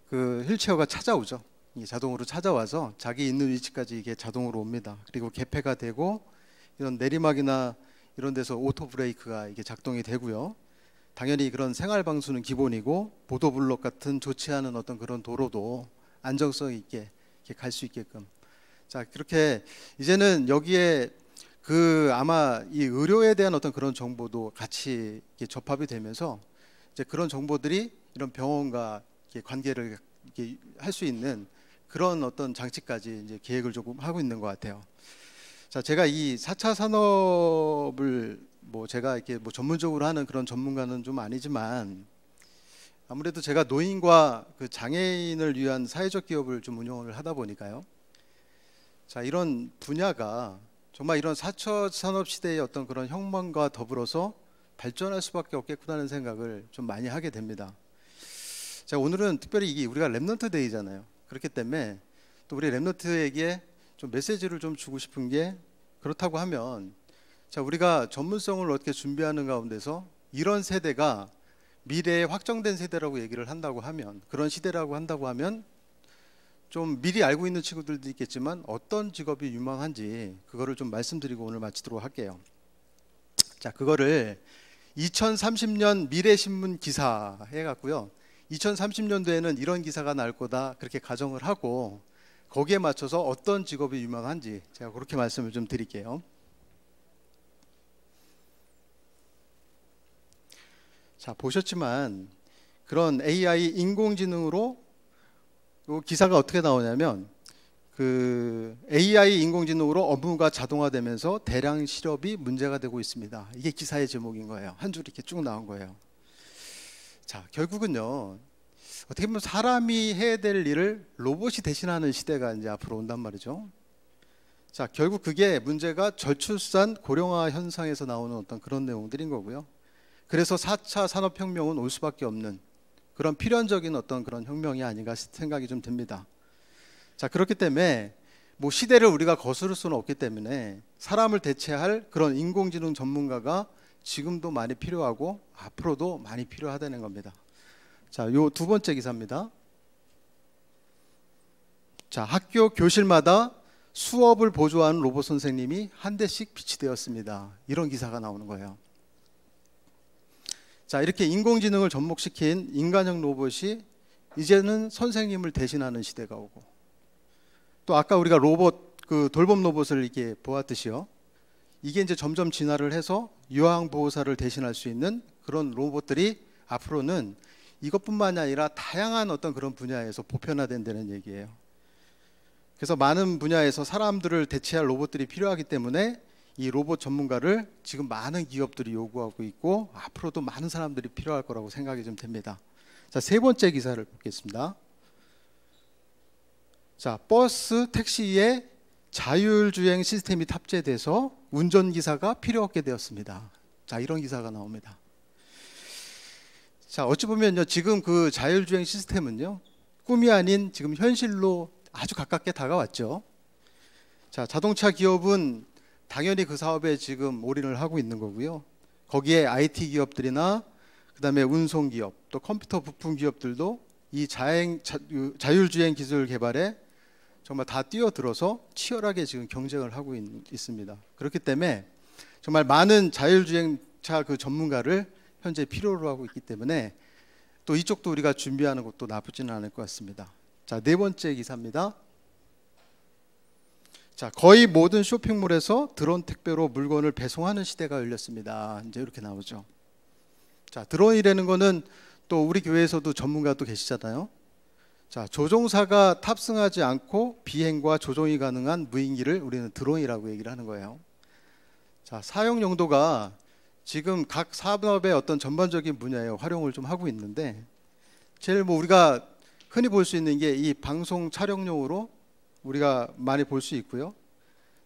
그 휠체어가 찾아오죠. 이 자동으로 찾아와서 자기 있는 위치까지 이게 자동으로 옵니다. 그리고 개폐가 되고 이런 내리막이나 이런 데서 오토 브레이크가 이게 작동이 되고요. 당연히 그런 생활 방수는 기본이고 보도블록 같은 좋지 않은 어떤 그런 도로도 안정성 있게 갈 수 있게끔. 자, 그렇게 이제는 여기에 그 아마 이 의료에 대한 어떤 그런 정보도 같이 이렇게 접합이 되면서 이제 그런 정보들이 이런 병원과 이렇게 관계를 할 수 있는 그런 어떤 장치까지 이제 계획을 조금 하고 있는 것 같아요. 자, 제가 이 4차 산업을 뭐 제가 이렇게 뭐 전문적으로 하는 그런 전문가는 좀 아니지만 아무래도 제가 노인과 그 장애인을 위한 사회적 기업을 좀 운영을 하다 보니까요. 자, 이런 분야가 정말 이런 4차 산업 시대의 어떤 그런 혁명과 더불어서 발전할 수밖에 없겠구나는 생각을 좀 많이 하게 됩니다. 자, 오늘은 특별히 이게 우리가 랩넌트 데이잖아요. 그렇기 때문에 또 우리 랩넌트에게 좀 메시지를 좀 주고 싶은 게, 그렇다고 하면 자, 우리가 전문성을 어떻게 준비하는 가운데서 이런 세대가 미래의 확정된 세대라고 얘기를 한다고 하면, 그런 시대라고 한다고 하면 좀 미리 알고 있는 친구들도 있겠지만 어떤 직업이 유망한지 그거를 좀 말씀드리고 오늘 마치도록 할게요. 자, 그거를 2030년 미래신문 기사 해갖고요, 2030년도에는 이런 기사가 날 거다 그렇게 가정을 하고 거기에 맞춰서 어떤 직업이 유망한지 제가 그렇게 말씀을 좀 드릴게요. 자, 보셨지만 그런 AI 인공지능으로 이 기사가 어떻게 나오냐면 그 AI 인공지능으로 업무가 자동화되면서 대량 실업이 문제가 되고 있습니다. 이게 기사의 제목인 거예요. 한 줄 이렇게 쭉 나온 거예요. 자, 결국은요, 어떻게 보면 사람이 해야 될 일을 로봇이 대신하는 시대가 이제 앞으로 온단 말이죠. 자, 결국 그게 문제가 저출산 고령화 현상에서 나오는 어떤 그런 내용들인 거고요. 그래서 4차 산업혁명은 올 수밖에 없는 그런 필연적인 어떤 그런 혁명이 아닌가 생각이 좀 듭니다. 자, 그렇기 때문에 뭐 시대를 우리가 거스를 수는 없기 때문에 사람을 대체할 그런 인공지능 전문가가 지금도 많이 필요하고 앞으로도 많이 필요하다는 겁니다. 자, 요 두 번째 기사입니다. 자, 학교 교실마다 수업을 보조하는 로봇 선생님이 한 대씩 비치되었습니다. 이런 기사가 나오는 거예요. 자, 이렇게 인공지능을 접목시킨 인간형 로봇이 이제는 선생님을 대신하는 시대가 오고, 또 아까 우리가 로봇 그 돌봄 로봇을 이렇게 보았듯이요, 이게 이제 점점 진화를 해서 요양보호사를 대신할 수 있는 그런 로봇들이 앞으로는 이것뿐만이 아니라 다양한 어떤 그런 분야에서 보편화된다는 얘기예요. 그래서 많은 분야에서 사람들을 대체할 로봇들이 필요하기 때문에 이 로봇 전문가를 지금 많은 기업들이 요구하고 있고 앞으로도 많은 사람들이 필요할 거라고 생각이 좀 됩니다. 자, 세 번째 기사를 보겠습니다. 자, 버스, 택시에 자율주행 시스템이 탑재돼서 운전기사가 필요 없게 되었습니다. 자, 이런 기사가 나옵니다. 자, 어찌 보면요, 지금 그 자율주행 시스템은요, 꿈이 아닌 지금 현실로 아주 가깝게 다가왔죠. 자, 자동차 기업은 당연히 그 사업에 지금 올인을 하고 있는 거고요. 거기에 IT 기업들이나 그다음에 운송 기업, 또 컴퓨터 부품 기업들도 이 자율주행 기술 개발에 정말 다 뛰어들어서 치열하게 지금 경쟁을 하고 있습니다. 그렇기 때문에 정말 많은 자율주행차 그 전문가를 현재 필요로 하고 있기 때문에 또 이쪽도 우리가 준비하는 것도 나쁘지는 않을 것 같습니다. 자, 네 번째 기사입니다. 자, 거의 모든 쇼핑몰에서 드론 택배로 물건을 배송하는 시대가 열렸습니다. 이제 이렇게 나오죠. 자, 드론이라는 거는 또 우리 교회에서도 전문가도 계시잖아요. 자, 조종사가 탑승하지 않고 비행과 조종이 가능한 무인기를 우리는 드론이라고 얘기를 하는 거예요. 자, 사용 용도가 지금 각 산업의 어떤 전반적인 분야에 활용을 좀 하고 있는데, 제일 뭐 우리가 흔히 볼 수 있는 게 이 방송 촬영용으로 우리가 많이 볼 수 있고요.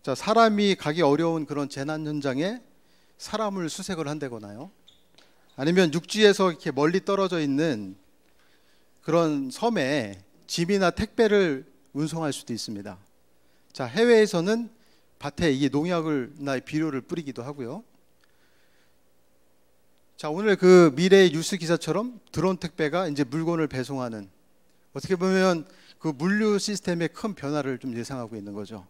자, 사람이 가기 어려운 그런 재난 현장에 사람을 수색을 한다거나요, 아니면 육지에서 이렇게 멀리 떨어져 있는 그런 섬에 짐이나 택배를 운송할 수도 있습니다. 자, 해외에서는 밭에 이 농약을나 비료를 뿌리기도 하고요. 자, 오늘 그 미래의 뉴스 기사처럼 드론 택배가 이제 물건을 배송하는, 어떻게 보면 그 물류 시스템의 큰 변화를 좀 예상하고 있는 거죠.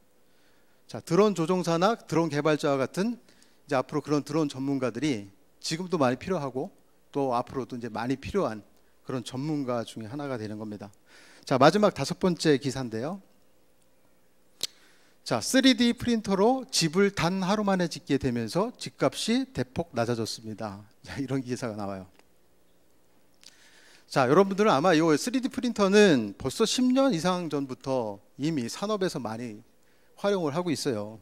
자, 드론 조종사나 드론 개발자와 같은 이제 앞으로 그런 드론 전문가들이 지금도 많이 필요하고 또 앞으로도 이제 많이 필요한 그런 전문가 중에 하나가 되는 겁니다. 자, 마지막 다섯 번째 기사인데요. 자, 3D 프린터로 집을 단 하루 만에 짓게 되면서 집값이 대폭 낮아졌습니다. 자, 이런 기사가 나와요. 자, 여러분들은 아마 이 3D 프린터는 벌써 10년 이상 전부터 이미 산업에서 많이 활용을 하고 있어요.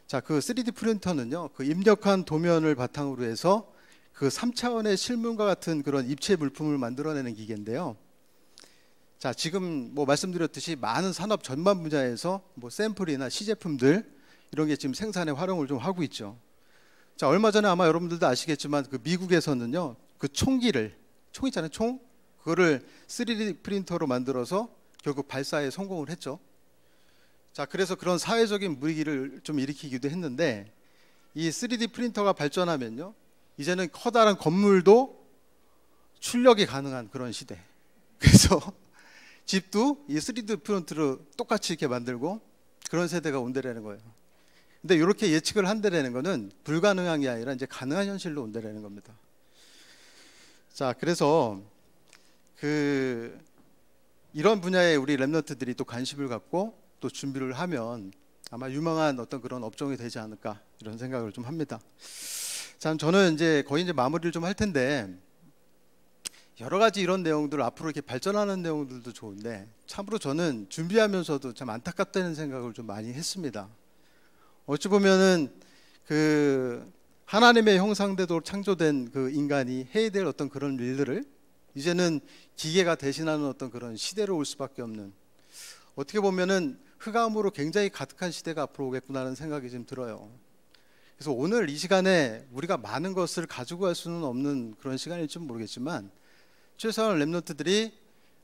자, 그 3D 프린터는요, 그 입력한 도면을 바탕으로 해서 그 3차원의 실물과 같은 그런 입체 물품을 만들어내는 기계인데요. 자, 지금 뭐 말씀드렸듯이 많은 산업 전반 분야에서 뭐 샘플이나 시제품들 이런 게 지금 생산에 활용을 좀 하고 있죠. 자, 얼마 전에 아마 여러분들도 아시겠지만 그 미국에서는요, 그 총 있잖아요, 총. 그거를 3D 프린터로 만들어서 결국 발사에 성공을 했죠. 자, 그래서 그런 사회적인 분위기를 좀 일으키기도 했는데, 이 3D 프린터가 발전하면요, 이제는 커다란 건물도 출력이 가능한 그런 시대. 그래서 집도 이 3D 프린터로 똑같이 이렇게 만들고 그런 세대가 온다라는 거예요. 근데 이렇게 예측을 한다라는 거는 불가능한 게 아니라 이제 가능한 현실로 온다라는 겁니다. 자, 그래서 이런 분야에 우리 랩런트들이 또 관심을 갖고 또 준비를 하면 아마 유망한 어떤 그런 업종이 되지 않을까 이런 생각을 좀 합니다. 참 저는 이제 거의 이제 마무리를 좀 할 텐데 여러 가지 이런 내용들 앞으로 이렇게 발전하는 내용들도 좋은데 참으로 저는 준비하면서도 참 안타깝다는 생각을 좀 많이 했습니다. 어찌 보면은 하나님의 형상대로 창조된 그 인간이 해야 될 어떤 그런 일들을 이제는 기계가 대신하는 어떤 그런 시대로 올 수밖에 없는, 어떻게 보면은 흑암으로 굉장히 가득한 시대가 앞으로 오겠구나라는 생각이 좀 들어요. 그래서 오늘 이 시간에 우리가 많은 것을 가지고 갈 수는 없는 그런 시간일지 모르겠지만 최소한 랩런트들이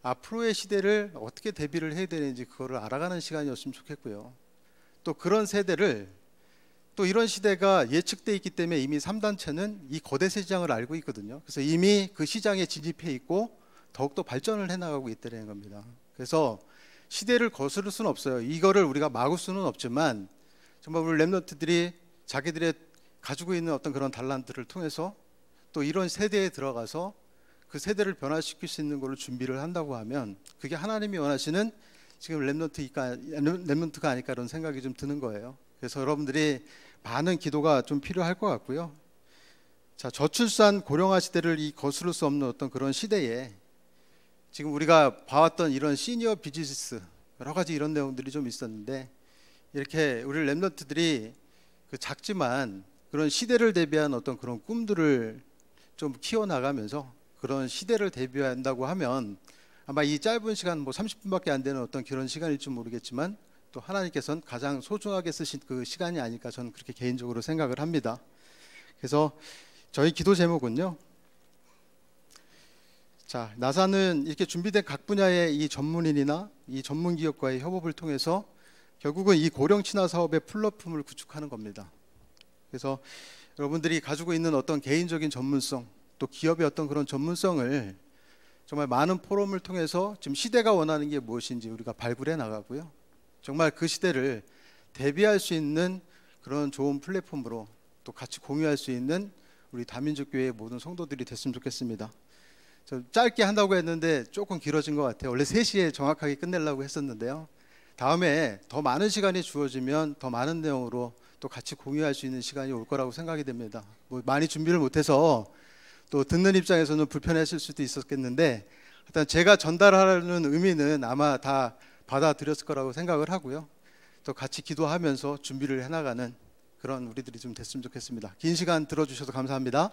앞으로의 시대를 어떻게 대비를 해야 되는지 그거를 알아가는 시간이었으면 좋겠고요. 또 그런 세대를, 또 이런 시대가 예측돼 있기 때문에 이미 3단체는 이 거대 시장을 알고 있거든요. 그래서 이미 그 시장에 진입해 있고 더욱더 발전을 해나가고 있다는 겁니다. 그래서 시대를 거스를 수는 없어요. 이거를 우리가 막을 수는 없지만 정말 우리 랩런트들이 자기들의 가지고 있는 어떤 그런 달란트를 통해서 또 이런 세대에 들어가서 그 세대를 변화시킬 수 있는 걸 준비를 한다고 하면 그게 하나님이 원하시는 지금 랩런트가 아닐까 이런 생각이 좀 드는 거예요. 그래서 여러분들이 많은 기도가 좀 필요할 것 같고요. 자, 저출산 고령화 시대를 이 거스를 수 없는 어떤 그런 시대에 지금 우리가 봐왔던 이런 시니어 비즈니스 여러 가지 이런 내용들이 좀 있었는데 이렇게 우리 랩런트들이 작지만 그런 시대를 대비한 어떤 그런 꿈들을 좀 키워나가면서 그런 시대를 대비한다고 하면 아마 이 짧은 시간 30분밖에 안 되는 어떤 그런 시간일지 모르겠지만 또 하나님께서는 가장 소중하게 쓰신 그 시간이 아닐까 저는 그렇게 개인적으로 생각을 합니다. 그래서 저희 기도 제목은요. 자, 나사는 이렇게 준비된 각 분야의 이 전문인이나 이 전문 기업과의 협업을 통해서 결국은 이 고령 친화 사업의 플랫폼을 구축하는 겁니다. 그래서 여러분들이 가지고 있는 어떤 개인적인 전문성 또 기업의 어떤 그런 전문성을 정말 많은 포럼을 통해서 지금 시대가 원하는 게 무엇인지 우리가 발굴해 나가고요. 정말 그 시대를 대비할 수 있는 그런 좋은 플랫폼으로 또 같이 공유할 수 있는 우리 다민족 교회의 모든 성도들이 됐으면 좋겠습니다. 저 짧게 한다고 했는데 조금 길어진 것 같아요. 원래 3시에 정확하게 끝내려고 했었는데요. 다음에 더 많은 시간이 주어지면 더 많은 내용으로 또 같이 공유할 수 있는 시간이 올 거라고 생각이 됩니다. 많이 준비를 못해서 또 듣는 입장에서는 불편했을 수도 있었겠는데 일단 제가 전달하려는 의미는 아마 다 받아들였을 거라고 생각을 하고요. 또 같이 기도하면서 준비를 해나가는 그런 우리들이 좀 됐으면 좋겠습니다. 긴 시간 들어주셔서 감사합니다.